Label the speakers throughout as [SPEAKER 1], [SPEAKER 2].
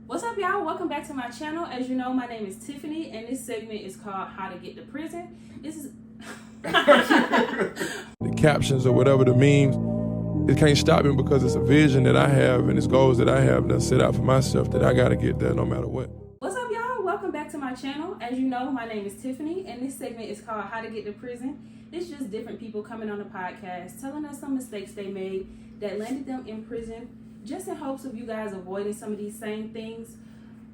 [SPEAKER 1] What's up, y'all? Welcome back to my channel. As you know, my name is Tiffany, and this segment is called How to Get to Prison. This is
[SPEAKER 2] the captions or whatever the memes, it can't stop me because it's a vision that I have and it's goals that I have that I set out for myself that I got to get there no matter what.
[SPEAKER 1] What's up, y'all? Welcome back to my channel. As you know, my name is Tiffany, and this segment is called How to Get to Prison. It's just different people coming on the podcast, telling us some mistakes they made that landed them in prison, just in hopes of you guys avoiding some of these same things.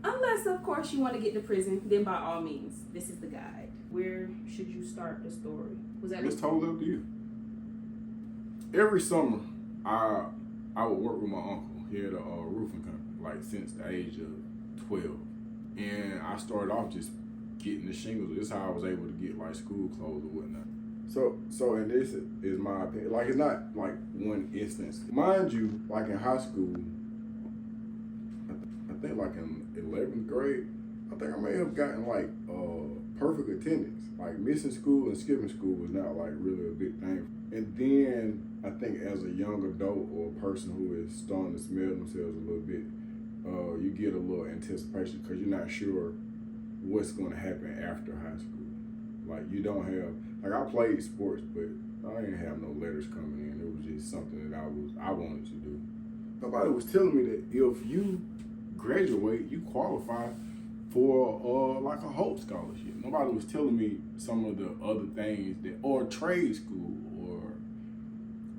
[SPEAKER 1] Unless, of course, you want to get to prison, then by all means, this is the guide. Where should you start the story?
[SPEAKER 3] It's totally up to you. Every summer, I would work with my uncle. He had a roofing company, like since the age of 12. And I started off just getting the shingles. This is how I was able to get like school clothes or whatnot. So and this is my opinion. Like, it's not like one instance. Mind you, like in high school, I think like in 11th grade, I think I may have gotten like perfect attendance. Like missing school and skipping school was not like really a big thing. And then I think as a young adult or a person who is starting to smell themselves a little bit, you get a little anticipation because you're not sure what's going to happen after high school. Like you don't have, like I played sports, but I didn't have no letters coming in. It was just something that I wanted to do. Nobody was telling me that if you graduate, you qualify for like a Hope Scholarship. Nobody was telling me some of the other things that, or trade school,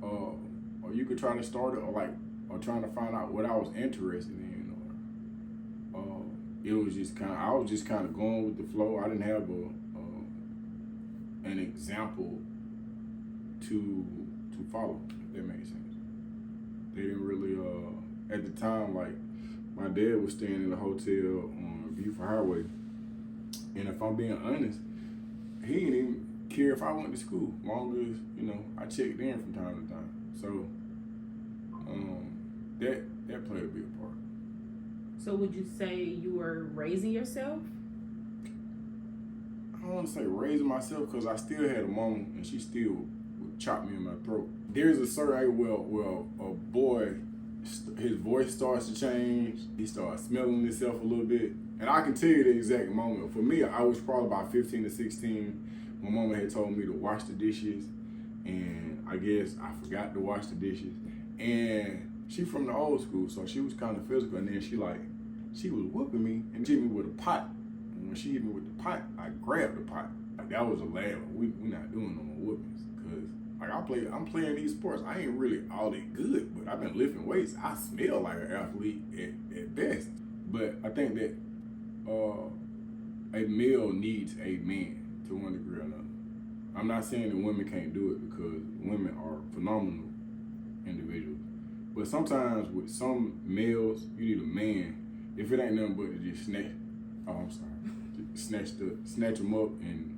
[SPEAKER 3] or you could try to start it, or trying to find out what I was interested in, or it was just I was just kind of going with the flow. I didn't have an example to follow, if that makes sense. They didn't really, at the time, like, my dad was staying in a hotel on Beaufort Highway, and if I'm being honest, he didn't even care if I went to school, long as, I checked in from time to time. So, that played a big part.
[SPEAKER 1] So would you say you were raising yourself?
[SPEAKER 3] I don't want to say raising myself because I still had a mama and she still would chop me in my throat. There's a certain age where a boy, his voice starts to change. He starts smelling himself a little bit. And I can tell you the exact moment. For me, I was probably about 15 to 16. My mama had told me to wash the dishes. And I guess I forgot to wash the dishes. And she from the old school, so she was kind of physical. And then she was whooping me and hit me with a pot. And when she hit me with the pot, I grabbed the pot. Like, that was a lad. We not doing no more whoopings. Because I'm playing these sports. I ain't really all that good, but I've been lifting weights. I smell like an athlete at best. But I think that a male needs a man to one degree or another. I'm not saying that women can't do it because women are phenomenal individuals. But sometimes with some males, you need a man. If it ain't nothing but to just snatch him up and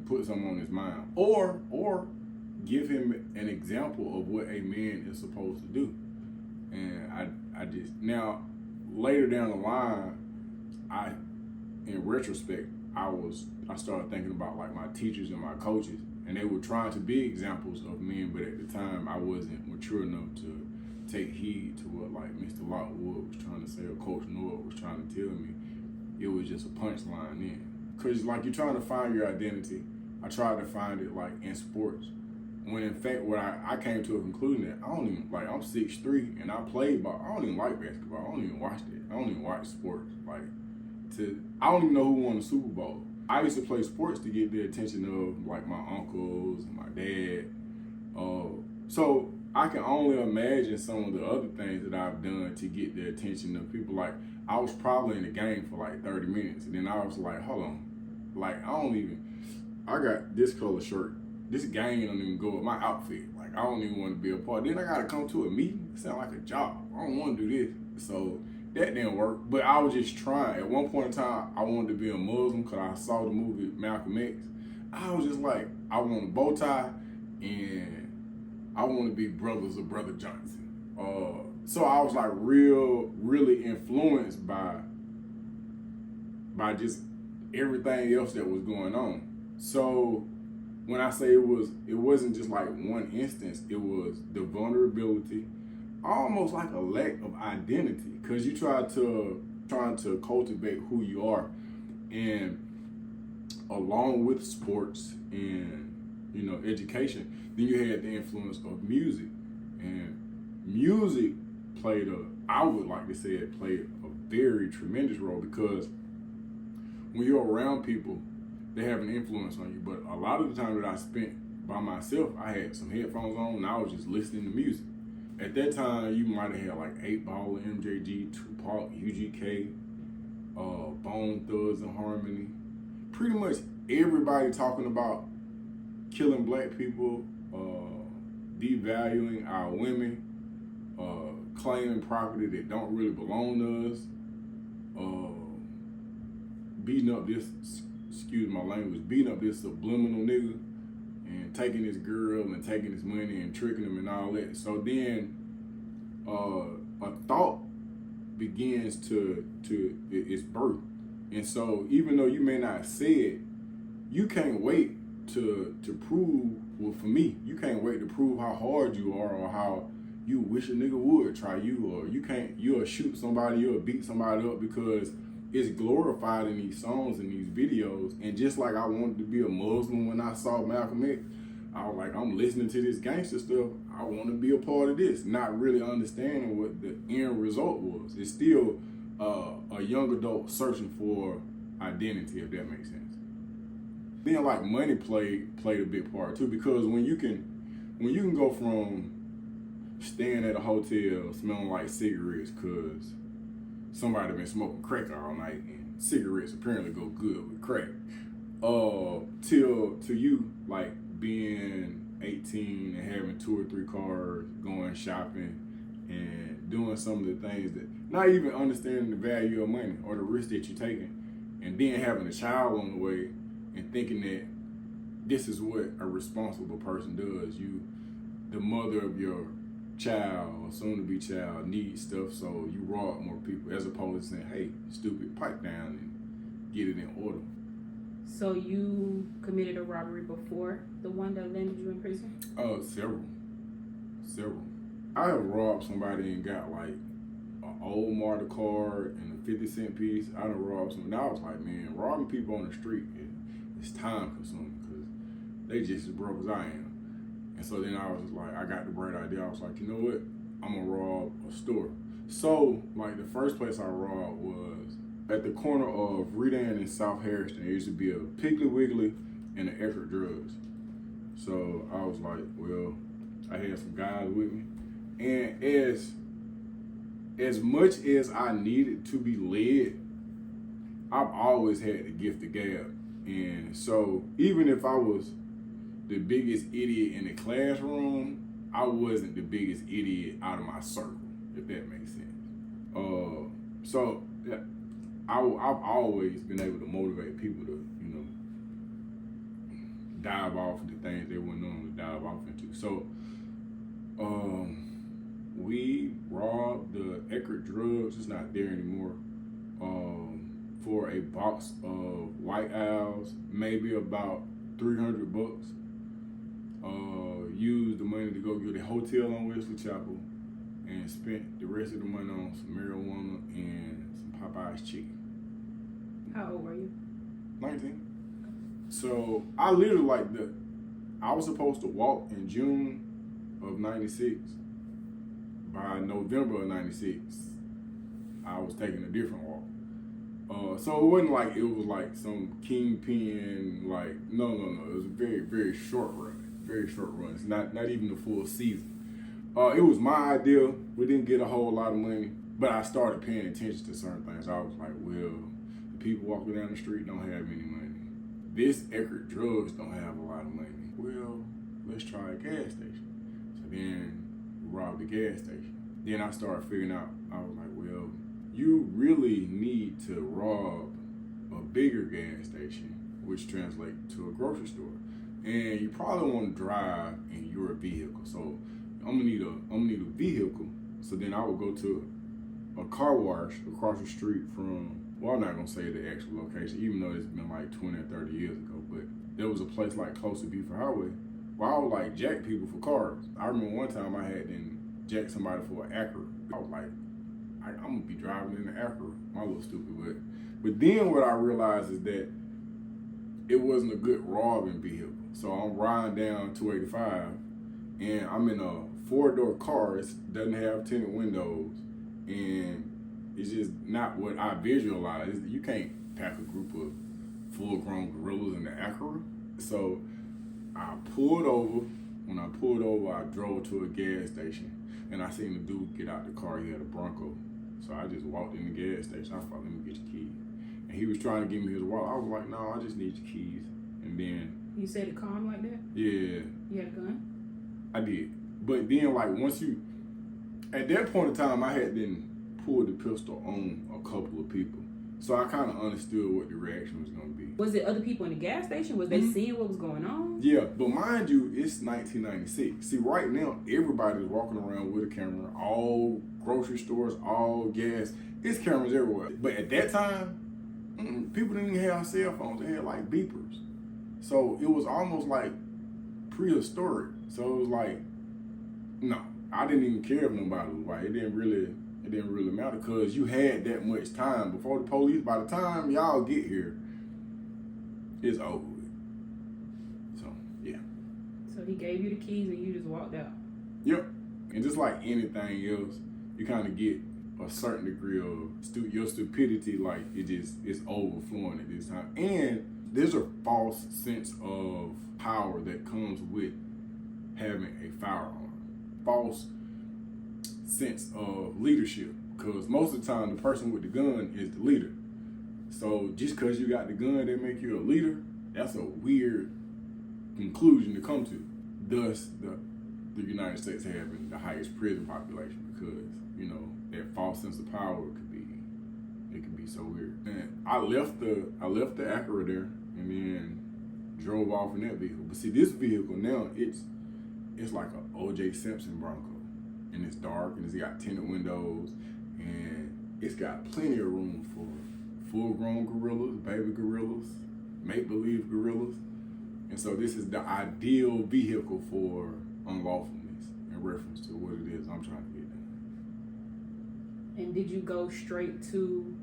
[SPEAKER 3] put something on his mind, or give him an example of what a man is supposed to do. And I just, now later down the line, in retrospect, I started thinking about like my teachers and my coaches, and they were trying to be examples of men, but at the time I wasn't mature enough to take heed to what like Mr. Lockwood was trying to say or Coach Norwood was trying to tell me. It was just a punchline then. Cause like you're trying to find your identity. I tried to find it like in sports. When in fact, what I came to a conclusion that I don't even, like I'm 6'3" and I played ball. I don't even like basketball. I don't even watch it. I don't even watch sports. I don't even know who won the Super Bowl. I used to play sports to get the attention of like my uncles and my dad. So I can only imagine some of the other things that I've done to get the attention of people. Like I was probably in the game for like 30 minutes and then I was like, hold on. Like I got this color shirt. This game don't even go with my outfit. Like I don't even want to be a part. Then I gotta come to a meeting. It sound like a job. I don't want to do this. So that didn't work. But I was just trying. At one point in time, I wanted to be a Muslim because I saw the movie Malcolm X. I was just like, I want a bow tie and I want to be brothers of Brother Johnson. So I was like really influenced by just everything else that was going on. So when I say it wasn't just like one instance, it was the vulnerability, almost like a lack of identity, because you trying to cultivate who you are, and along with sports and education, then you had the influence of music, and music I would like to say it played a very tremendous role, because when you're around people, they have an influence on you. But a lot of the time that I spent by myself, I had some headphones on and I was just listening to music. At that time, you might have had like 8 Ball, MJG, Tupac, UGK, Bone Thugs and Harmony. Pretty much everybody talking about killing black people, devaluing our women, claiming property that don't really belong to us, beating up this, excuse my language, beating up this subliminal nigga, and taking his girl and taking his money and tricking him and all that. So then a thought begins to its birth. And so even though you may not say it, you can't wait to prove, well, for me, you can't wait to prove how hard you are, or how you wish a nigga would try you, or you'll shoot somebody, you'll beat somebody up, because it's glorified in these songs and these videos. And just like I wanted to be a Muslim when I saw Malcolm X, I was like, I'm listening to this gangster stuff, I want to be a part of this, not really understanding what the end result was. It's still a young adult searching for identity, if that makes sense. Then like money played a big part too, because when you can go from staying at a hotel smelling like cigarettes because somebody been smoking crack all night, and cigarettes apparently go good with crack, to you like being 18 and having 2 or 3 cars, going shopping and doing some of the things that, not even understanding the value of money or the risk that you're taking, and then having a child on the way and thinking that this is what a responsible person does. You, the mother of your child or soon-to-be child, needs stuff, so you rob more people, as opposed to saying, hey, stupid, pipe down and get it in order.
[SPEAKER 1] So you committed a robbery before the one that landed you in prison? Several.
[SPEAKER 3] I have robbed somebody and got like an old Marta card and a 50-cent piece. I done robbed somebody. Now I was like, man, robbing people on the street, it's time consuming, because they just as broke as I am. And so then I was just like, I got the bright idea. I was like, you know what? I'm gonna rob a store. So like the first place I robbed was at the corner of Redan and South Harrison. There used to be a Piggly Wiggly and an Eckerd Drugs. So I was like, well, I had some guys with me. And as much as I needed to be led, I've always had the gift of gab. And so even if I was the biggest idiot in the classroom, I wasn't the biggest idiot out of my circle, if that makes sense. So I've always been able to motivate people to, dive off into things they wouldn't normally dive off into. So we robbed the Eckerd Drugs, it's not there anymore, for a box of White Owls, maybe about $300. Used the money to go get a hotel on Wesley Chapel, and spent the rest of the money on some marijuana and some Popeye's chicken.
[SPEAKER 1] How old were you?
[SPEAKER 3] 19. So I literally I was supposed to walk in June of 96. By November of 96, I was taking a different walk. So it wasn't like it was like some kingpin, like, no. It was a very, very short run. Very short run. It's not even the full season. It was my idea. We didn't get a whole lot of money, but I started paying attention to certain things. I was like, well, the people walking down the street don't have any money. This Eckerd Drugs don't have a lot of money. Well, let's try a gas station. So then we robbed the gas station. Then I started figuring out, I was like, well, you really need to rob a bigger gas station, which translates to a grocery store. And you probably want to drive in your vehicle. So I'm gonna need a vehicle. So then I would go to a car wash across the street from, well, I'm not gonna say the actual location, even though it's been like 20 or 30 years ago, but there was a place like close to Beaufort Highway where I would like jack people for cars. I remember one time I had jack somebody for an Acura. I was like, I'm gonna be driving in an Acura, my little stupid butt. But then what I realized is that it wasn't a good robbing vehicle. So I'm riding down 285 and I'm in a 4-door car. It doesn't have tinted windows and it's just not what I visualized. You can't pack a group of full-grown gorillas in the Acura. So I pulled over. When I pulled over, I drove to a gas station and I seen the dude get out the car. He had a Bronco. So I just walked in the gas station. I was like, let me get your keys. And he was trying to give me his wallet. I was like, no, I just need your keys. And then...
[SPEAKER 1] You said it calm like that?
[SPEAKER 3] Yeah.
[SPEAKER 1] You had a gun?
[SPEAKER 3] I did. But then, like, once you... At that point in time, I had then pulled the pistol on a couple of people. So I kind of understood what the reaction was going to be.
[SPEAKER 1] Was it other people in the gas station? Was they seeing what was going on?
[SPEAKER 3] Yeah, but mind you, it's 1996. See, right now, everybody's walking around with a camera. All grocery stores, all gas. It's cameras everywhere. But at that time, people didn't even have cell phones. They had, like, beepers. So it was almost, like, prehistoric. So it was like, no, I didn't even care if nobody was white. It didn't really matter because you had that much time before the police. By the time y'all get here, it's over with. So, yeah.
[SPEAKER 1] So he gave you the keys and you just walked out?
[SPEAKER 3] Yep. And just like anything else, you kind of get a certain degree of your stupidity, like it's overflowing at this time. And there's a false sense of power that comes with having a firearm. False sense of leadership, because most of the time the person with the gun is the leader. So just because you got the gun that make you a leader, that's a weird conclusion to come to. Thus, the United States having the highest prison population, because that false sense of power could be so weird. And I left the Acura there and then drove off in that vehicle. But see, this vehicle now it's like a O.J. Simpson Bronco. And it's dark, and it's got tinted windows, and it's got plenty of room for full-grown gorillas, baby gorillas, make-believe gorillas. And so this is the ideal vehicle for unlawfulness in reference to what it is I'm trying to get done.
[SPEAKER 1] And did you go straight to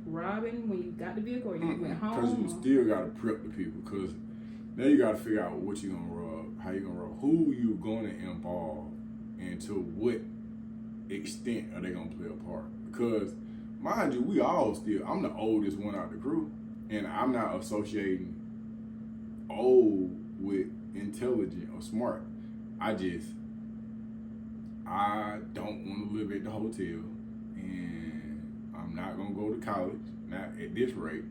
[SPEAKER 1] robbing when you got the vehicle, or you went home?
[SPEAKER 3] Because you still got to prep the people, because now you got to figure out what you're going to rob, how you're going to rob, who you're going to involve, and to what extent are they gonna play a part? Because, mind you, I'm the oldest one out the crew, and I'm not associating old with intelligent or smart. I don't want to live at the hotel, and I'm not gonna go to college, not at this rate,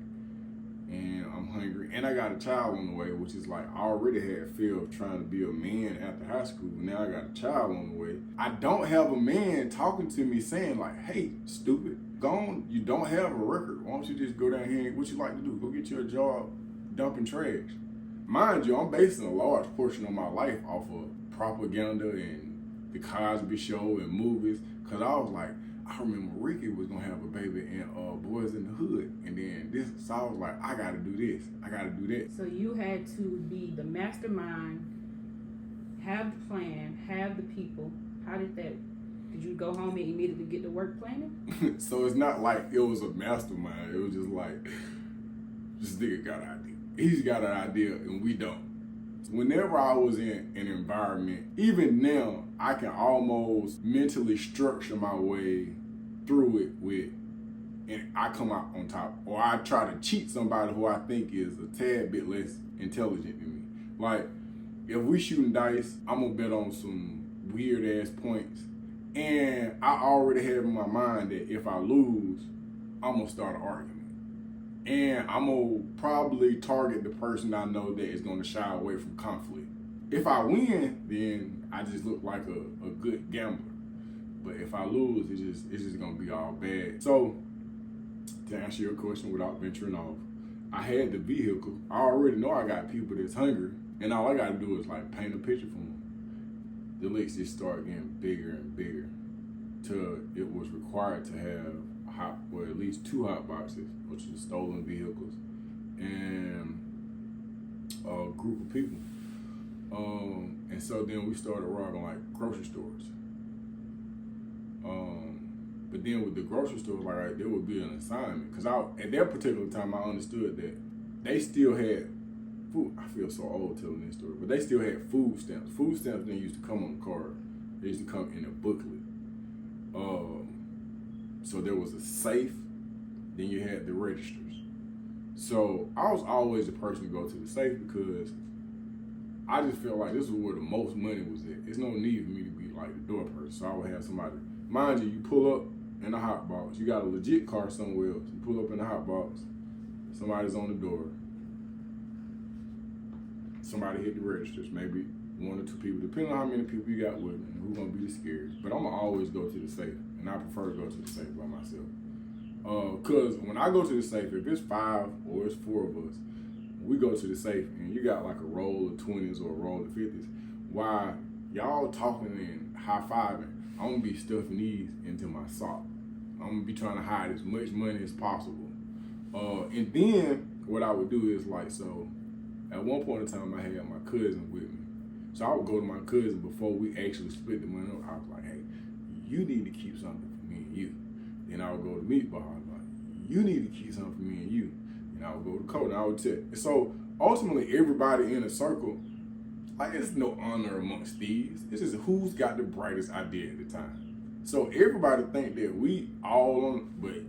[SPEAKER 3] and I'm hungry, and I got a child on the way, which is like, I already had fear of trying to be a man after high school. Now I got a child on the way. I don't have a man talking to me saying like, hey, stupid, go on, you don't have a record. Why don't you just go down here and what you like to do? Go get you a job dumping trash. Mind you, I'm basing a large portion of my life off of propaganda and the Cosby Show and movies, because I was like, I remember Ricky was gonna have a baby in Boys in the Hood, and then so I was like, I gotta do this, I gotta do that.
[SPEAKER 1] So you had to be the mastermind, have the plan, have the people. How did that? Did you go home and immediately get to work planning?
[SPEAKER 3] So it's not like it was a mastermind. It was just like, this nigga got an idea. He's got an idea, and we don't. Whenever I was in an environment, even now, I can almost mentally structure my way through it and I come out on top. Or I try to cheat somebody who I think is a tad bit less intelligent than me. Like, if we shooting dice, I'm gonna bet on some weird ass points. And I already have in my mind that if I lose, I'm gonna start an argument. And I'm gonna probably target the person I know that is gonna shy away from conflict. If I win, then I just look like a good gambler. But if I lose, it's just gonna be all bad. So, to answer your question without venturing off, I had the vehicle. I already know I got people that's hungry, and all I gotta do is like paint a picture for them. The licks just start getting bigger and bigger till it was required to have at least 2 hot boxes, which is stolen vehicles, and a group of people. And so then we started robbing like grocery stores. But then with the grocery store, like, right, there would be an assignment. Because at that particular time, I understood that they still had food. I feel so old telling this story, but they still had food stamps. Food stamps didn't used to come on the card. They used to come in a booklet. So there was a safe, then you had the registers. So I was always the person to go to the safe because I just felt like this was where the most money was at. There's no need for me to be like the door person. So I would have somebody, mind you pull up in the hot box. You got a legit car somewhere else. You pull up in the hot box. Somebody's on the door. Somebody hit the registers. Maybe one or two people, depending on how many people you got with them, and who's gonna be the scariest. But I'm gonna always go to the safe, and I prefer to go to the safe by myself. Cause when I go to the safe, if it's 5 or it's 4 of us, we go to the safe, and you got like a roll of 20s or a roll of 50s. While y'all talking and high-fiving, I'm gonna be stuffing these into my sock. I'm gonna be trying to hide as much money as possible. And then what I would do is like, so at one point in time, I had my cousin with me. So I would go to my cousin before we actually split the money up. I was like, hey, you need to keep something for me and you. Then I would go to Meatball. I was like, you need to keep something for me and you. And I would go to Code and I would tell. And so ultimately, everybody in a circle, like, there's no honor amongst thieves. It's just who's got the brightest idea at the time. So everybody think that we all on, but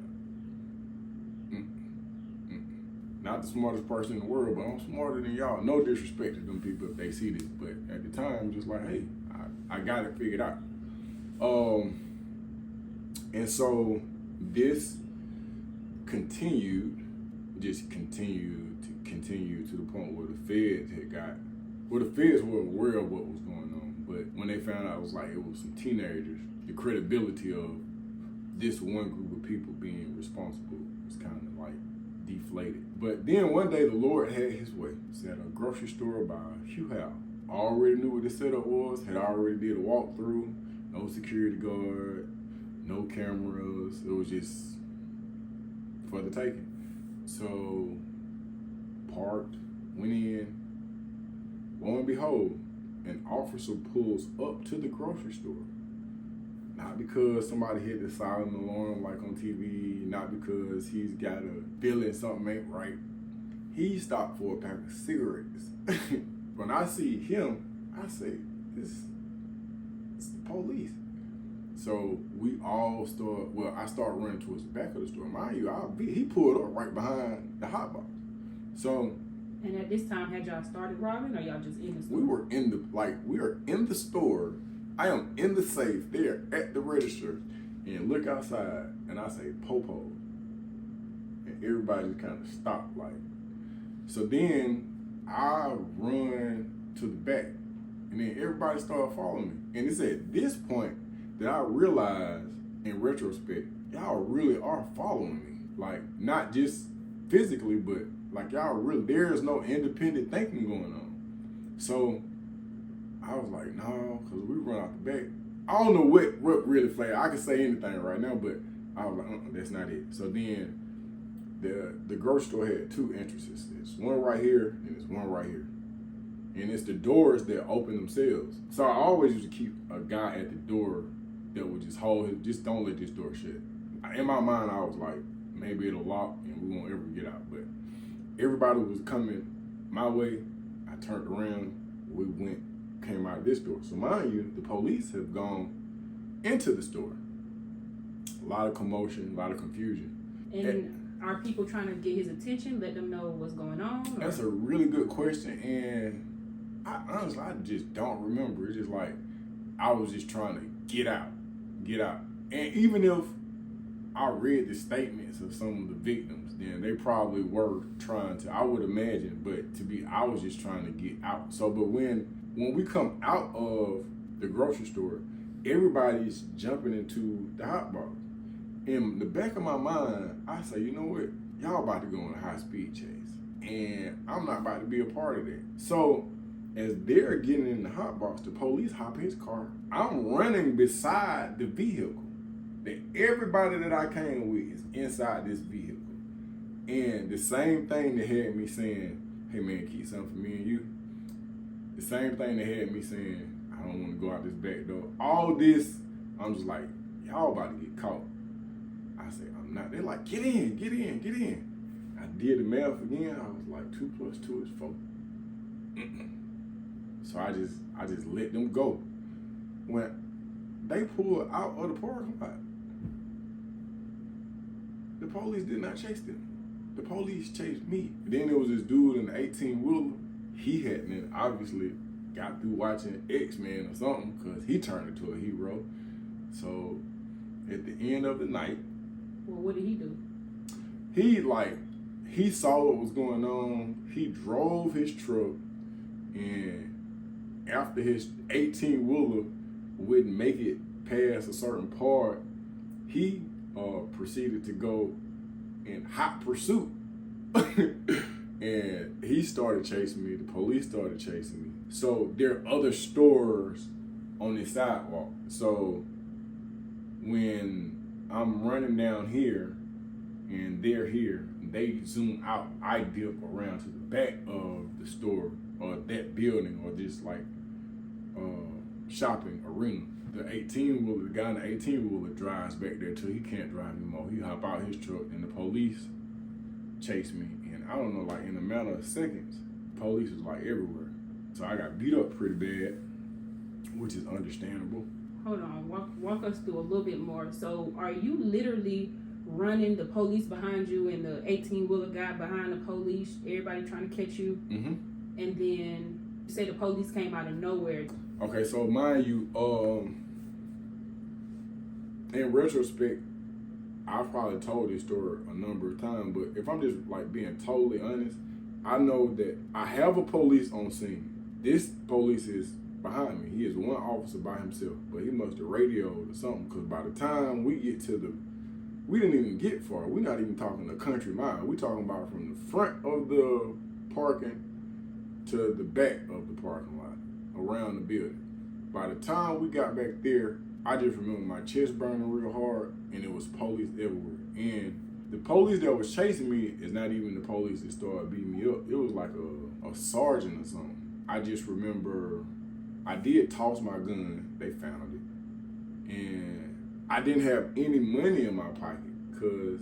[SPEAKER 3] not the smartest person in the world, but I'm smarter than y'all. No disrespect to them people if they see this, but at the time, just like, hey, I got it figured out. And so this continued to the point where the feds were aware of what was going on. But when they found out, it was like, it was some teenagers, the credibility of this one group of people being responsible was kind of like deflated. But then one day the Lord had his way. It's at a grocery store by Hugh Howe. Already knew what the setup was, had already did a walkthrough, no security guard, no cameras. It was just for the taking. So parked, went in, lo and behold, an officer pulls up to the grocery store. Not because somebody hit the silent alarm like on TV, not because he's got a feeling something ain't right. He stopped for a pack of cigarettes. When I see him, I say, it's the police. So we all I start running towards the back of the store. Mind you, he pulled up right behind the hot box. So.
[SPEAKER 1] And at this time, had y'all started robbing or y'all just in the store?
[SPEAKER 3] We were in the store. I am in the safe there at the register and look outside and I say, Popo. And everybody kind of stopped like. So then I run to the back and then everybody started following me. And it's at this point that I realized in retrospect, y'all really are following me. Like, not just physically, but like y'all really, there's no independent thinking going on. So I was like, no, because we run out the back. I don't know what really flagged. I can say anything right now, but I was like, that's not it. So then the grocery store had 2 entrances. There's one right here and there's one right here. And it's the doors that open themselves. So I always used to keep a guy at the door that would just just don't let this door shut. In my mind, I was like, maybe it'll lock and we won't ever get out. But everybody was coming my way. I turned around, came out of this door. So mind you, the police have gone into the store. A lot of commotion, a lot of confusion.
[SPEAKER 1] And are people trying to get his attention, let them know what's going on? Or?
[SPEAKER 3] That's a really good question. And I just don't remember. It's just like, I was just trying to get out. And even if I read the statements of some of the victims, then they probably were trying to, I would imagine, but I was just trying to get out. So, but when we come out of the grocery store, everybody's jumping into the hot box. In the back of my mind, I say, you know what? Y'all about to go on a high-speed chase. And I'm not about to be a part of that. So, as they're getting in the hot box, the police hop in his car. I'm running beside the vehicle. That everybody that I came with is inside this vehicle. And the same thing that had me saying, hey man, keep something for me and you. The same thing that had me saying, I don't want to go out this back door. All this, I'm just like, y'all about to get caught. I said, I'm not. They're like, get in, get in, get in. I did the math again. I was like, 2 + 2 is 4. So I just let them go. When they pulled out of the parking lot, the police did not chase them. The police chased me. Then there was this dude in the 18-wheeler. He hadn't obviously got through watching X-Men or something because he turned into a hero. So at the end of the night,
[SPEAKER 1] well, what did he do?
[SPEAKER 3] He saw what was going on. He drove his truck, and after his 18-wheeler wouldn't make it past a certain part, he proceeded to go in hot pursuit. And he started chasing me. The police started chasing me. So there are other stores on the sidewalk. So when I'm running down here and they're here, they zoom out, I dip around to the back of the store or that building or just like shopping arena. The guy in the 18-wheeler drives back there till he can't drive anymore. He hop out his truck and the police chase me. And I don't know, like in a matter of seconds, police was like everywhere. So I got beat up pretty bad, which is understandable.
[SPEAKER 1] Hold on, walk us through a little bit more. So are you literally running, the police behind you and the 18-wheeler guy behind the police, everybody trying to catch you?
[SPEAKER 3] Mm-hmm.
[SPEAKER 1] And then you say the police came out of nowhere.
[SPEAKER 3] Okay, so mind you, in retrospect, I've probably told this story a number of times, but if I'm just like being totally honest, I know that I have a police on scene. This police is behind me. He is one officer by himself, but he must have radioed or something, because by the time we get to we didn't even get far. We're not even talking a country mile. We're talking about from the front of the parking to the back of the parking lot, around the building. By the time we got back there, I just remember my chest burning real hard, and it was police everywhere. And the police that was chasing me is not even the police that started beating me up. It was like a sergeant or something. I just remember I did toss my gun. They found it. And I didn't have any money in my pocket because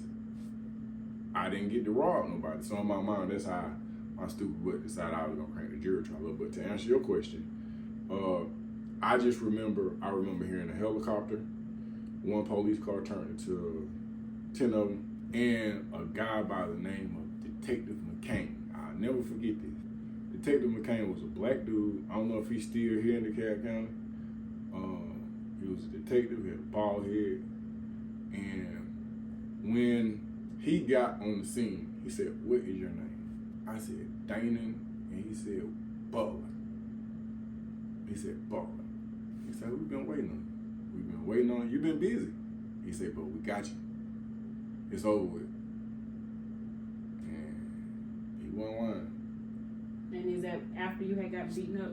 [SPEAKER 3] I didn't get to rob nobody. So in my mind, that's how my stupid butt decided I was going to crank the jury trial. But to answer your question, I remember hearing a helicopter, one police car turned into 10 of them, and a guy by the name of Detective McCain. I'll never forget this. Detective McCain was a black dude. I don't know if he's still here in DeKalb County. He was a detective, he had a bald head. And when he got on the scene, he said, "What is your name?" I said, "Danon," and he said, "Butler." He said, "Butler." He said, "We've been waiting on you. We've been waiting on you. You've been busy." He said, "But we got you. It's over with." And he wasn't lying.
[SPEAKER 1] And is that after you had got beaten up?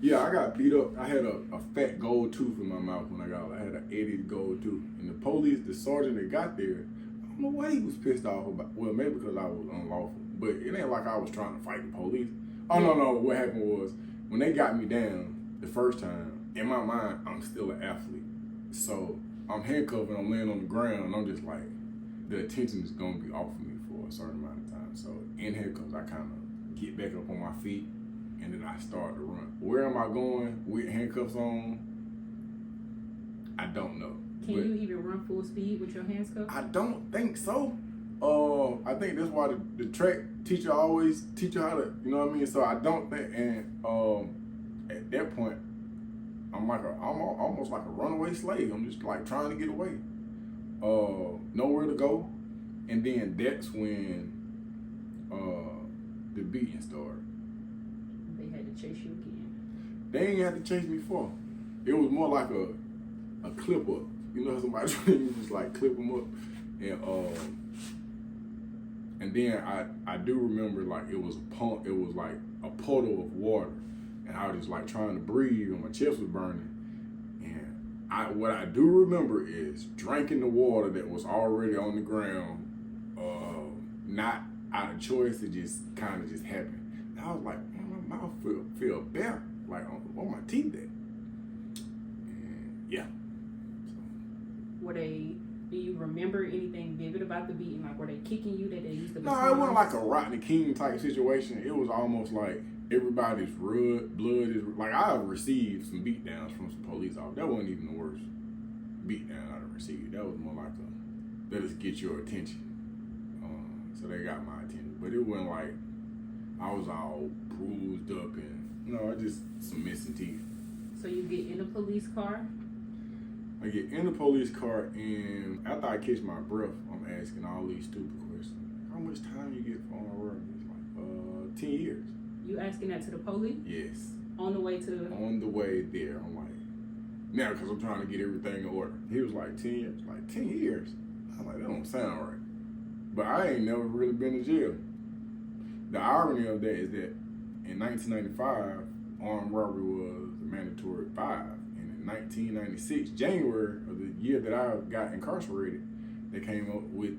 [SPEAKER 3] Yeah, I got beat up. I had a fat gold tooth in my mouth when I got out. I had an 80 gold tooth. And the sergeant that got there, I don't know why he was pissed off about. Well, maybe because I was unlawful. But it ain't like I was trying to fight the police. Oh, no. What happened was, when they got me down the first time, in my mind, I'm still an athlete. So I'm handcuffed and I'm laying on the ground, and I'm just like, the attention is going to be off of me for a certain amount of time. So in handcuffs, I kind of get back up on my feet, and then I start to run. Where am I going with handcuffs on? I don't know.
[SPEAKER 1] Can you even run full speed with your hands cuffed?
[SPEAKER 3] I don't think so. I think that's why the track teacher always teach you how to, you know what I mean? So I don't think, and at that point, I'm almost like a runaway slave. I'm just like trying to get away. Nowhere to go. And then that's when the beating started.
[SPEAKER 1] They had to chase you again.
[SPEAKER 3] They ain't had to chase me far. It was more like a clip up. You know, somebody just like clip them up. And then I do remember like it was a pump. It was like a puddle of water. And I was just like trying to breathe and my chest was burning. And what I do remember is drinking the water that was already on the ground, not out of choice. It just kind of just happened. And I was like, man, my mouth feel better, like on my teeth there. And yeah. So
[SPEAKER 1] Do you remember anything vivid about the beating? Like, were they kicking you? That they used to?
[SPEAKER 3] No, it wasn't like a Rodney King type situation. It was almost like everybody's blood is like I've received some beatdowns from some police officers. That wasn't even the worst beatdown I've received. That was more like let us get your attention. So they got my attention, but it wasn't like I was all bruised up and I just some missing teeth.
[SPEAKER 1] So you get in a police car.
[SPEAKER 3] I get in the police car, and after I catch my breath, I'm asking all these stupid questions. How much time you get for armed robbery? It's like 10 years.
[SPEAKER 1] You asking that to the police?
[SPEAKER 3] Yes.
[SPEAKER 1] On the way to?
[SPEAKER 3] On the way there, I'm like, now because I'm trying to get everything in order. He was like 10 years. Like 10 years. I'm like, that don't sound right. But I ain't never really been to jail. The irony of that is that in 1995, armed robbery was a mandatory 5. 1996, January of the year that I got incarcerated, they came up with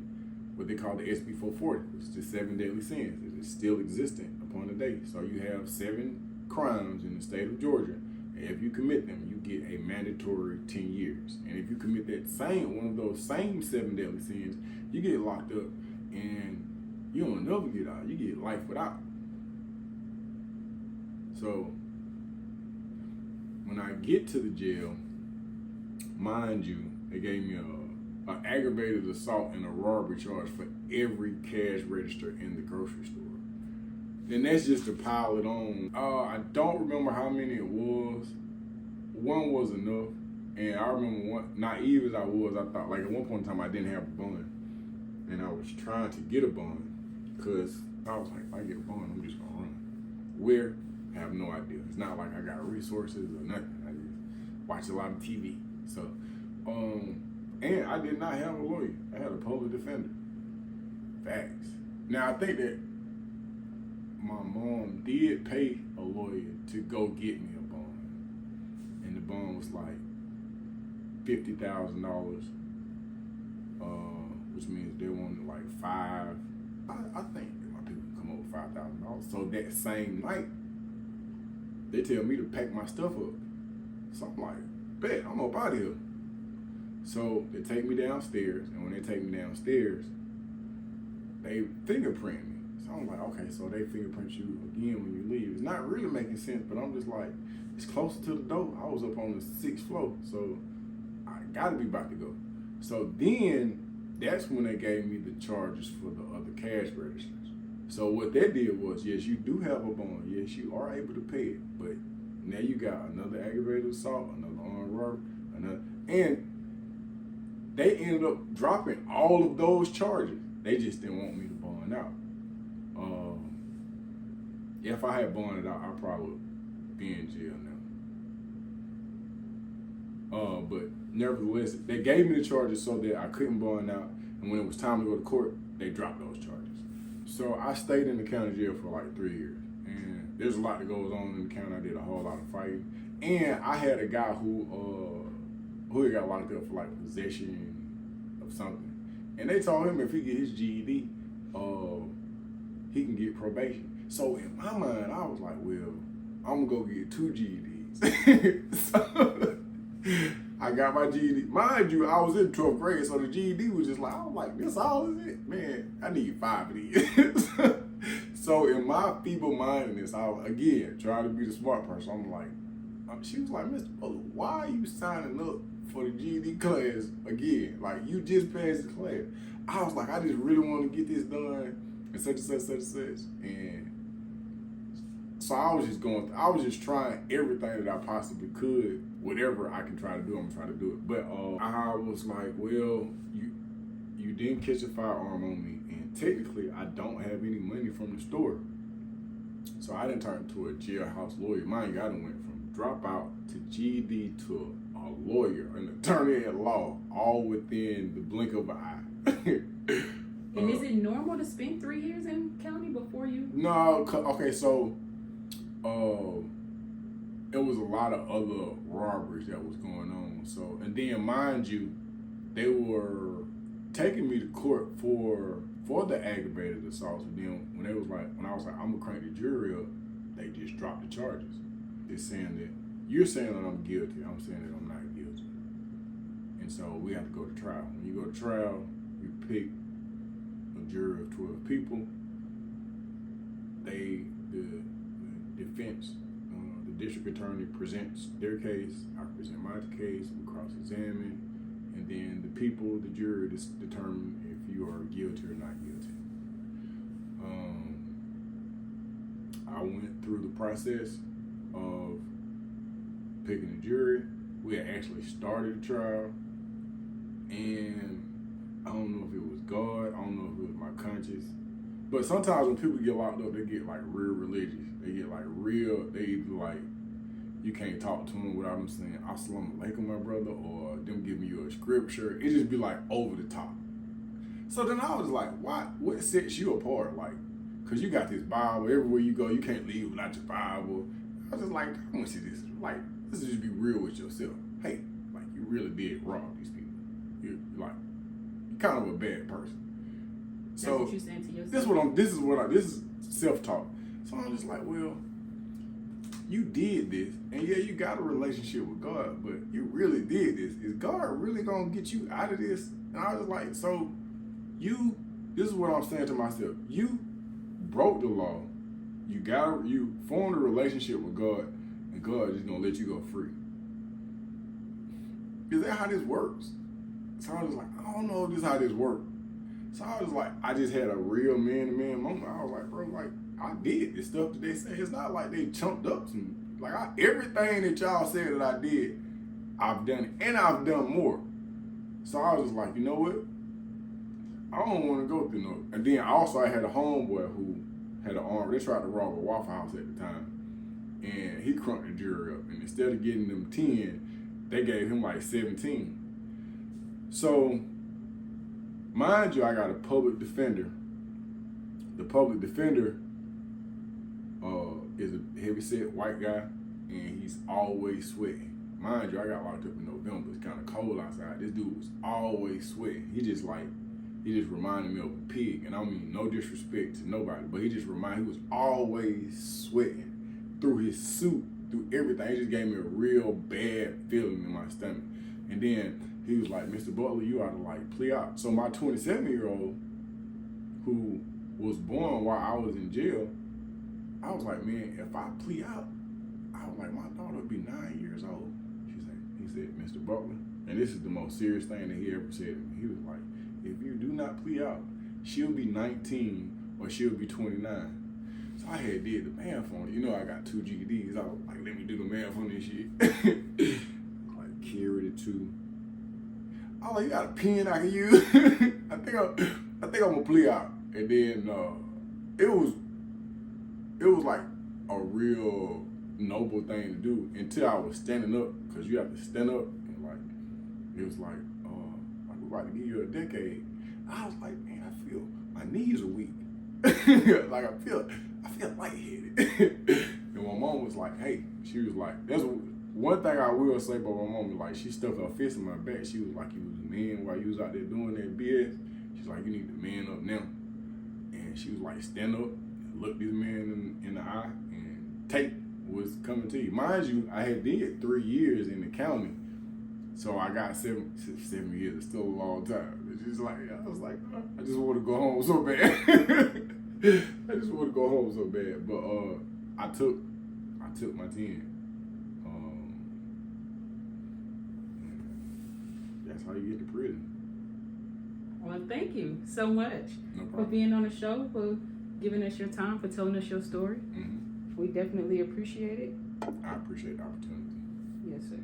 [SPEAKER 3] what they call the SB 440, which is the 7 deadly sins. It is still existent upon the day. So you have 7 crimes in the state of Georgia, and if you commit them, you get a mandatory 10 years. And if you commit one of those same 7 deadly sins, you get locked up, and you don't never get out. You get life without. So when I get to the jail, mind you, they gave me an aggravated assault and a robbery charge for every cash register in the grocery store. And that's just to pile it on. I don't remember how many it was. One was enough. And I remember naive as I was, I thought, like at one point in time I didn't have a bond. And I was trying to get a bond because I was like, if I get a bond, I'm just gonna run. Where? I have no idea. It's not like I got resources or nothing. I just watch a lot of TV. So, and I did not have a lawyer. I had a public defender. Facts. Now, I think that my mom did pay a lawyer to go get me a bond. And the bond was like $50,000, which means they wanted like $5,000. I think my people come up with $5,000. So that same night, they tell me to pack my stuff up. So I'm like, bet, I'm up out of here. So they take me downstairs, and when they take me downstairs, they fingerprint me. So I'm like, okay, so they fingerprint you again when you leave. It's not really making sense, but I'm just like, it's closer to the door. I was up on the 6th floor, so I gotta be about to go. So then, that's when they gave me the charges for the other cash registers. So what that did was, yes, you do have a bond. Yes, you are able to pay it. But now you got another aggravated assault, another armed robbery, and they ended up dropping all of those charges. They just didn't want me to bond out. If I had bonded out, I probably would be in jail now. But nevertheless, they gave me the charges so that I couldn't bond out. And when it was time to go to court, they dropped those charges. So I stayed in the county jail for like 3 years. And there's a lot that goes on in the county. I did a whole lot of fighting. And I had a guy who got locked up for like possession of something. And they told him if he get his GED, he can get probation. So in my mind, I was like, well, I'm gonna go get 2 GEDs. So I got my GED. Mind you, I was in 12th grade, so the GED was just like, I was like, this all is it? Man, I need 5 of these. So in my feeble-mindedness, I was, again, trying to be the smart person. I'm like, she was like, Mr. Butler, why are you signing up for the GED class again? Like, you just passed the class. I was like, I just really want to get this done, and such and such, such and such. And so I was just trying everything that I possibly could. Whatever I can try to do, I'm trying to do it. But I was like, well, you didn't catch a firearm on me, and technically I don't have any money from the store. So I didn't turn to a jailhouse lawyer. Mind you, I done went from dropout to GED to a lawyer, an attorney at law, all within the blink of an eye.
[SPEAKER 1] And is it normal to spend 3 years in county before you?
[SPEAKER 3] No, okay, so it was a lot of other robberies that was going on. So, and then mind you, they were taking me to court for the aggravated assaults. And then when I was like, I'm gonna crank the jury up, they just dropped the charges. They're saying that you're saying that I'm guilty. I'm saying that I'm not guilty. And so we have to go to trial. When you go to trial, you pick a jury of 12 people. The defense, the district attorney presents their case. I present my case. We cross-examine, and then the people, the jury, determine if you are guilty or not guilty. I went through the process of picking a jury. We had actually started the trial, and I don't know if it was God, I don't know if it was my conscience, but sometimes when people get locked up, they get like real religious. They get like real, they either like, you can't talk to them without them saying, Assalamu alaikum, my brother, or them giving you a scripture. It just be like over the top. So then I was like, what sets you apart? Like, cause you got this Bible, everywhere you go, you can't leave without your Bible. I was just like, I want to see this. Like, let's just be real with yourself. Hey, like you really did rob these people. You're kind of a bad person.
[SPEAKER 1] That's
[SPEAKER 3] So
[SPEAKER 1] what you saying to yourself.
[SPEAKER 3] This is self-talk. So I'm just like, well, you did this, and yeah, you got a relationship with God, but you really did this. Is God really gonna get you out of this? And I was like, so this is what I'm saying to myself. You broke the law. You formed a relationship with God, and God is gonna let you go free. Is that how this works? So I was like, I don't know if this is how this works. So I was like, I just had a real man-to-man moment. I was like, bro, like, I did this stuff that they say. It's not like they chunked up some, like, everything that y'all said that I did, I've done it, and I've done more. So I was just like, you know what? I don't want to go through no. And then also I had a homeboy who had an arm. They tried to rob a Waffle House at the time, and he crunked the jury up. And instead of getting them 10, they gave him like 17. So, mind you, I got a public defender. The public defender is a heavyset white guy, and he's always sweating. Mind you, I got locked up in November. It's kind of cold outside. This dude was always sweating. He just reminded me of a pig, and I mean no disrespect to nobody, but he was always sweating through his suit, through everything. It just gave me a real bad feeling in my stomach. And then he was like, Mr. Butler, you ought to like plea out. So my 27-year-old, who was born while I was in jail, I was like, man, if I plea out, I was like, my daughter would be 9 years old. He said, Mr. Butler, and this is the most serious thing that he ever said to me. He was like, if you do not plea out, she'll be 19 or she'll be 29. So I had did the math on it. You know, I got 2 GEDs. I was like, let me do the math on this shit. Like, carry the 2. I was like, you got a pen I can use? I think I'm gonna plea out. And then it was like a real noble thing to do until I was standing up, because you have to stand up, and like it was like we're about to give you a decade. I was like, man, I feel my knees are weak. Like I feel lightheaded. And my mom was like, hey, she was like, that's one thing I will say about my mom, like she stuffed her fist in my back. She was like, you was a man while you was out there doing that BS. She's like, you need to man up now. And she was like, stand up, look this man in the eye, and tape was coming to you. Mind you, I had did 3 years in the county, so I got 7 years. It's still a long time. It's just like, I was like, I just want to go home so bad. I just want to go home so bad. But I took my 10. That's how you get to prison.
[SPEAKER 1] Well, thank you so much for being on the show, for giving us your time, for telling us your story.
[SPEAKER 3] Mm-hmm.
[SPEAKER 1] We definitely appreciate it.
[SPEAKER 3] I appreciate the opportunity.
[SPEAKER 1] Yes, sir.